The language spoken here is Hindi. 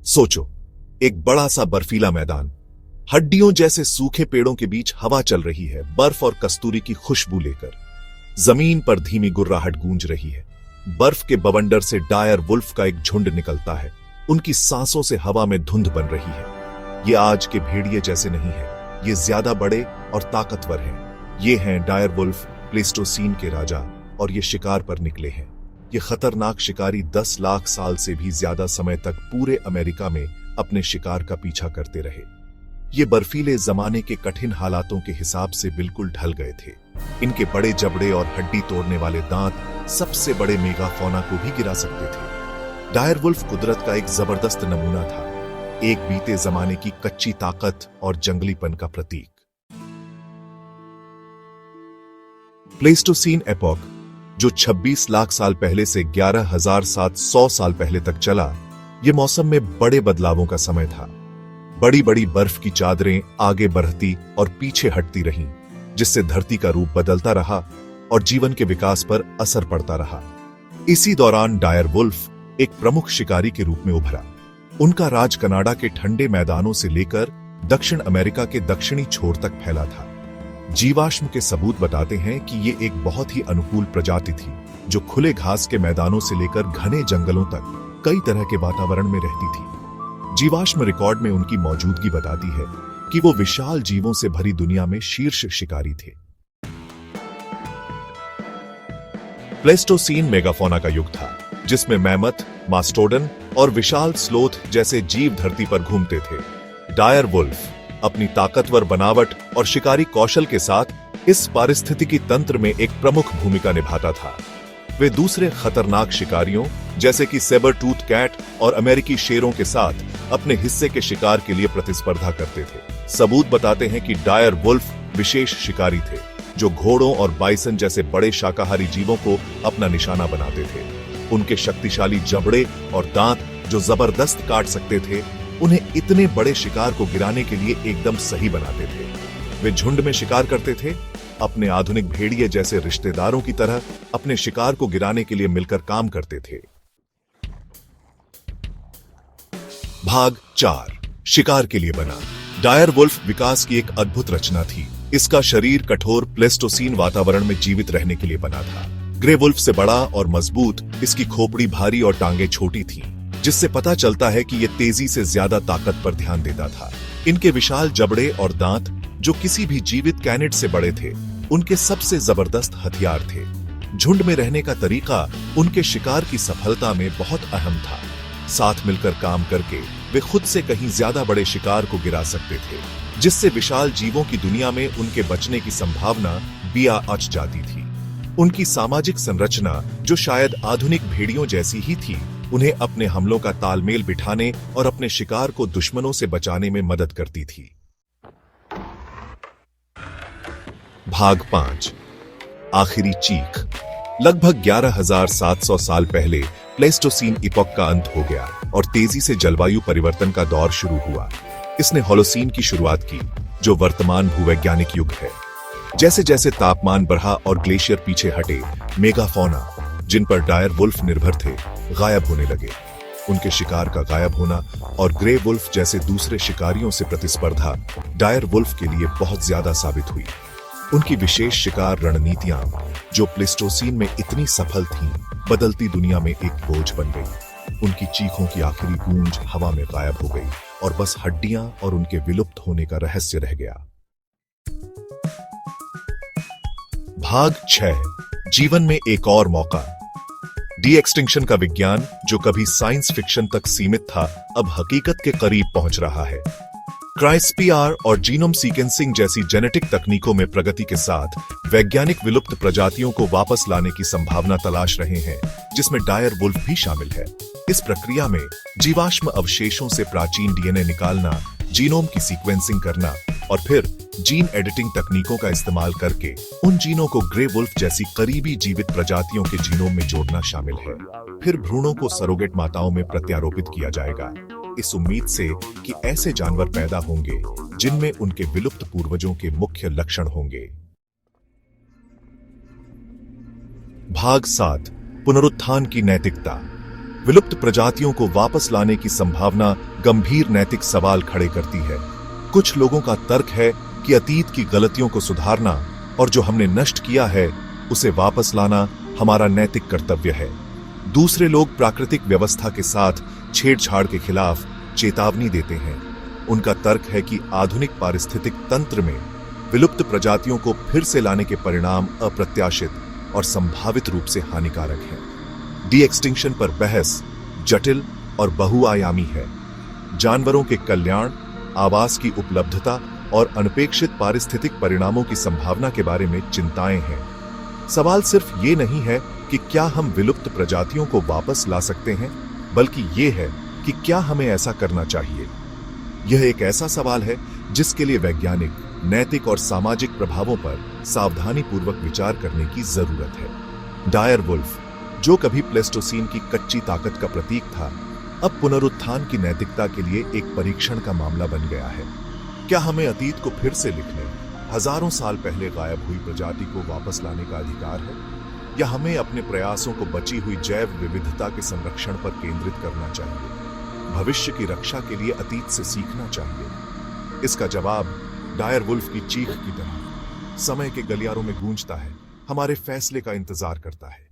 सोचो, एक बड़ा सा बर्फीला मैदान, हड्डियों जैसे सूखे पेड़ों के बीच हवा चल रही है, बर्फ और कस्तूरी की खुशबू लेकर। जमीन पर धीमी गुर्राहट गूंज रही है। बर्फ के बवंडर से डायर वुल्फ का एक झुंड निकलता है। उनकी सांसों से हवा में धुंध बन रही है। ये आज के भेड़िए जैसे नहीं है, ये ज्यादा बड़े और ताकतवर हैं। ये हैं डायर वुल्फ, प्लेस्टोसीन के राजा, और ये शिकार पर निकले हैं। ये खतरनाक शिकारी 10 लाख साल से भी ज्यादा समय तक पूरे अमेरिका में अपने शिकार का पीछा करते रहे। ये बर्फीले जमाने के कठिन हालातों के हिसाब से बिल्कुल ढल गए थे। इनके बड़े जबड़े और हड्डी तोड़ने वाले दांत सबसे बड़े मेगाफौना को भी गिरा सकते थे। डायर वुल्फ कुदरत का एक जबरदस्त नमूना था, एक बीते जमाने की कच्ची ताकत और जंगलीपन का प्रतीक। प्लेस्टोसीन एपॉक, जो 26 लाख साल पहले से 11,700 साल पहले तक चला, ये मौसम में बड़े बदलावों का समय था। बड़ी बड़ी बर्फ की चादरें आगे बढ़ती और पीछे हटती रहीं, जिससे धरती का रूप बदलता रहा और जीवन के विकास पर असर पड़ता रहा। इसी दौरान डायर वुल्फ एक प्रमुख शिकारी के रूप में उभरा। उनका राज कनाडा के ठंडे मैदानों से लेकर दक्षिण अमेरिका के दक्षिणी छोर तक फैला था। जीवाश्म के सबूत बताते हैं कि ये एक बहुत ही अनुकूल प्रजाति थी, जो खुले घास के मैदानों से लेकर घने जंगलों तक कई तरह के वातावरण में रहती थी। जीवाश्म रिकॉर्ड में उनकी मौजूदगी बताती है कि वो विशाल जीवों से भरी दुनिया में शीर्ष शिकारी थे। प्लेस्टोसीन मेगाफौना का युग था, जिसमें मैमथ, मास्टोडन और विशाल स्लोथ जैसे जीव धरती पर घूमते थे। डायर वुल्फ अपनी ताकतवर बनावट और शिकारी कौशल के साथ इस पारिस्थितिकी तंत्र में एक प्रमुख भूमिका निभाता था। वे दूसरे खतरनाक शिकारियों जैसे कि सेबर टूथ कैट और अमेरिकी शेरों के साथ अपने हिस्से के शिकार के लिए प्रतिस्पर्धा करते थे। सबूत बताते हैं कि डायर वुल्फ विशेष शिकारी थे, जो घोड़ों और बाइसन जैसे बड़े शाकाहारी जीवों को अपना निशाना बनाते थे। उनके शक्तिशाली जबड़े और दांत, जो जबरदस्त काट सकते थे, उन्हें इतने बड़े शिकार को गिराने के लिए एकदम सही बनाते थे। वे झुंड में शिकार करते थे, अपने आधुनिक भेड़िए जैसे रिश्तेदारों की तरह अपने शिकार को गिराने के लिए मिलकर काम करते थे। भाग 4, शिकार के लिए बना। डायर वुल्फ विकास की एक अद्भुत रचना थी। इसका शरीर कठोर प्लेस्टोसीन वातावरण में जीवित रहने के लिए बना था। ग्रे वुल्फ से बड़ा और मजबूत, इसकी खोपड़ी भारी और टांगें छोटी थीं, जिससे पता चलता है कि यह तेजी से ज्यादा ताकत पर ध्यान देता था। इनके विशाल जबड़े और दांत, जो किसी भी जीवित कैनिड से बड़े थे, उनके सबसे जबरदस्त हथियार थे। झुंड में रहने का तरीका उनके शिकार की सफलता में बहुत अहम था। साथ मिलकर काम करके वे खुद से कहीं ज्यादा बड़े शिकार को गिरा सकते थे, जिससे विशाल जीवों की दुनिया में उनके बचने की संभावना बिया अच जाती थी। उनकी सामाजिक संरचना, जो शायद आधुनिक भेड़ियों जैसी ही थी, उन्हें अपने हमलों का तालमेल बिठाने और अपने शिकार को दुश्मनों से बचाने में मदद करती थी। भाग 5, आखिरी चीख। लगभग 11,700 साल पहले प्लेस्टोसीन इपॉक का अंत हो गया और तेजी से जलवायु परिवर्तन का दौर शुरू हुआ। इसने होलोसीन की शुरुआत की, जो वर्तमान भूवैज्ञानिक युग है। जैसे जैसे तापमान बढ़ा और ग्लेशियर पीछे हटे, मेगाफौना, जिन पर डायर वुल्फ निर्भर थे, गायब होने लगे। उनके शिकार का गायब होना और ग्रे वुल्फ जैसे दूसरे शिकारियों से प्रतिस्पर्धा डायर वुल्फ के लिए बहुत ज्यादा साबित हुई। उनकी विशेष शिकार रणनीतियां, जो प्लेस्टोसीन में इतनी सफल थीं, बदलती दुनिया में एक बोझ बन गई। उनकी चीखों की आखिरी गूंज हवा में गायब हो गई और बस हड्डियां और उनके विलुप्त होने का रहस्य रह गया। भाग 6, जीवन में एक और मौका। डी एक्सटिंक्शन का विज्ञान, जो कभी साइंस फिक्शन तक सीमित था, अब हकीकत के करीब पहुंच रहा है। क्राइस्पीआर और जीनोम सीक्वेंसिंग जैसी जेनेटिक तकनीकों में प्रगति के साथ वैज्ञानिक विलुप्त प्रजातियों को वापस लाने की संभावना तलाश रहे हैं, जिसमें डायर वुल्फ भी शामिल है। इस प्रक्रिया में जीवाश्म अवशेषों से प्राचीन डीएनए निकालना, जीनोम की सीक्वेंसिंग करना और फिर जीन एडिटिंग तकनीकों का इस्तेमाल करके उन जीनों को ग्रे वुल्फ जैसी करीबी जीवित प्रजातियों के जीनोम में जोड़ना शामिल है। फिर भ्रूणों को सरोगेट माताओं में प्रत्यारोपित किया जाएगा, इस उम्मीद से कि ऐसे जानवर पैदा होंगे जिनमें उनके विलुप्त पूर्वजों के मुख्य लक्षण होंगे। भाग 7, पुनरुत्थान की नैतिकता। विलुप्त प्रजातियों को वापस लाने की संभावना गंभीर नैतिक सवाल खड़े करती है। कुछ लोगों का तर्क है कि अतीत की गलतियों को सुधारना और जो हमने नष्ट किया है उसे वापस लाना हमारा नैतिक कर्तव्य है। दूसरे लोग प्राकृतिक व्यवस्था के साथ छेड़छाड़ के खिलाफ चेतावनी देते हैं। उनका तर्क है कि आधुनिक पारिस्थितिक तंत्र में विलुप्त प्रजातियों को फिर से लाने के परिणाम अप्रत्याशित और संभावित रूप से हानिकारक हैं। डी एक्सटिंक्शन पर बहस जटिल और बहुआयामी है। जानवरों के कल्याण, आवास की उपलब्धता और अनपेक्षित पारिस्थितिक परिणामों की संभावना के बारे में चिंताएं हैं। सवाल सिर्फ ये नहीं है कि क्या हम विलुप्त प्रजातियों को वापस ला सकते हैं, बल्कि ये है कि क्या हमें ऐसा करना चाहिए। यह एक ऐसा सवाल है जिसके लिए वैज्ञानिक, नैतिक और सामाजिक प्रभावों पर सावधानीपूर्वक विचार करने की जरूरत है। डायर वुल्फ, जो कभी प्लेस्टोसीन की कच्ची ताकत का प्रतीक था, अब पुनरुत्थान की नैतिकता के लिए एक परीक्षण का मामला बन गया है। क्या हमें अतीत को फिर से लिखने, हजारों साल पहले गायब हुई प्रजाति को वापस लाने का अधिकार है, या हमें अपने प्रयासों को बची हुई जैव विविधता के संरक्षण पर केंद्रित करना चाहिए? भविष्य की रक्षा के लिए अतीत से सीखना चाहिए। इसका जवाब डायर वुल्फ की चीख की तरह समय के गलियारों में गूंजता है, हमारे फैसले का इंतजार करता है।